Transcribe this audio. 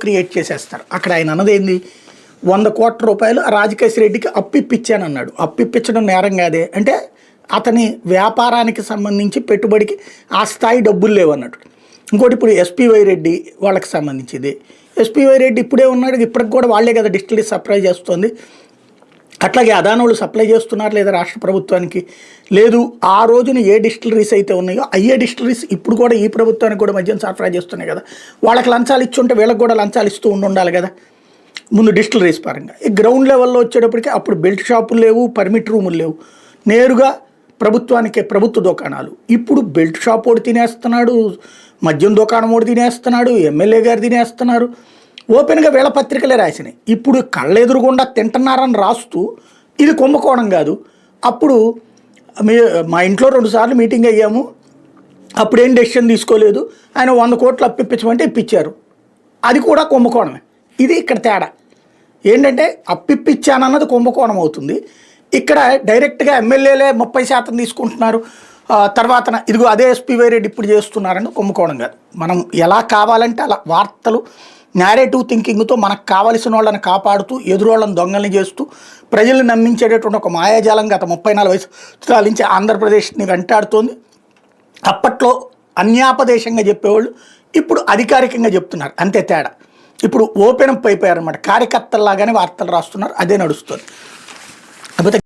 Create చేసేస్తారు. అక్కడ ఆయన అన్నది ఏంది, 100 కోట్ల రూపాయలు రాజకేశ్ రెడ్డికి అప్పిప్పించానన్నాడు. అప్పిప్పించడం నేరం కాదే అంటే అతని వ్యాపారానికి సంబంధించి పెట్టుబడికి ఆ స్థాయి డబ్బులు లేవన్నట్టు. ఇంకోటి ఇప్పుడు ఎస్పీవై రెడ్డి వాళ్ళకి సంబంధించింది. ఎస్పీవై రెడ్డి ఇప్పుడే ఉన్నాడు, ఇప్పటికి కూడా వాళ్ళే కదా డిస్టిలరీ సప్లై చేస్తుంది. అట్లాగే అదానోళ్ళు సప్లై చేస్తున్నారు లేదా రాష్ట్ర ప్రభుత్వానికి లేదు. ఆ రోజున ఏ డిస్టిలరీస్ అయితే ఉన్నాయో అయ్యే డిస్టిలరీస్ ఇప్పుడు కూడా ఈ ప్రభుత్వానికి కూడా మద్యం సరఫరా చేస్తున్నాయి కదా. వాళ్ళకి లంచాలు ఇచ్చి ఉంటే వీళ్ళకి కూడా లంచాలు ఇస్తూ ఉండాలి కదా ముందు డిస్టిలరీస్ పరంగా. ఈ గ్రౌండ్ లెవెల్లో వచ్చేటప్పటికి అప్పుడు బెల్ట్ షాపులు లేవు, పర్మిట్ రూములు లేవు, నేరుగా ప్రభుత్వానికే ప్రభుత్వ దుకాణాలు. ఇప్పుడు బెల్ట్ షాప్ ఒకటి తినేస్తున్నాడు, మద్యం దుకాణం ఒకటి తినేస్తున్నాడు, ఎమ్మెల్యే గారు తినేస్తున్నారు. ఓపెన్గా వీళ్ళ పత్రికలే రాసినాయి. ఇప్పుడు కళ్ళెదురుగుండా తింటున్నారని రాస్తూ ఇది కుంభకోణం కాదు. అప్పుడు మా ఇంట్లో 2 సార్లు మీటింగ్ అయ్యాము, అప్పుడేం డెసిషన్ తీసుకోలేదు, ఆయన 100 కోట్లు అప్పిప్పించమంటే ఇప్పించారు, అది కూడా కుంభకోణమే. ఇది ఇక్కడ తేడా ఏంటంటే అప్పిప్పించానన్నది కుంభకోణం అవుతుంది. ఇక్కడ డైరెక్ట్గా ఎమ్మెల్యేలే 30% తీసుకుంటున్నారు, తర్వాత ఇదిగో అదే ఎస్పీవై రెడ్డి ఇప్పుడు చేస్తున్నారని కుంభకోణం కాదు. మనం ఎలా కావాలంటే అలా వార్తలు నేరేటివ్ థింకింగ్తో మనకు కావలసిన వాళ్ళని కాపాడుతూ ఎదురోళ్ళని దొంగల్ని చేస్తూ ప్రజల్ని నమ్మించేటటువంటి ఒక మాయాజాలం గత 34 సంవత్సరాల నుంచి ఆంధ్రప్రదేశ్ని వెంటాడుతోంది. అప్పట్లో అన్యాపదేశంగా చెప్పేవాళ్ళు ఇప్పుడు అధికారికంగా చెప్తున్నారు, అంతే తేడా. ఇప్పుడు ఓపెన్ అప్ అయిపోయారన్నమాట, కార్యకర్తల్లాగానే వార్తలు రాస్తున్నారు, అదే నడుస్తుంది.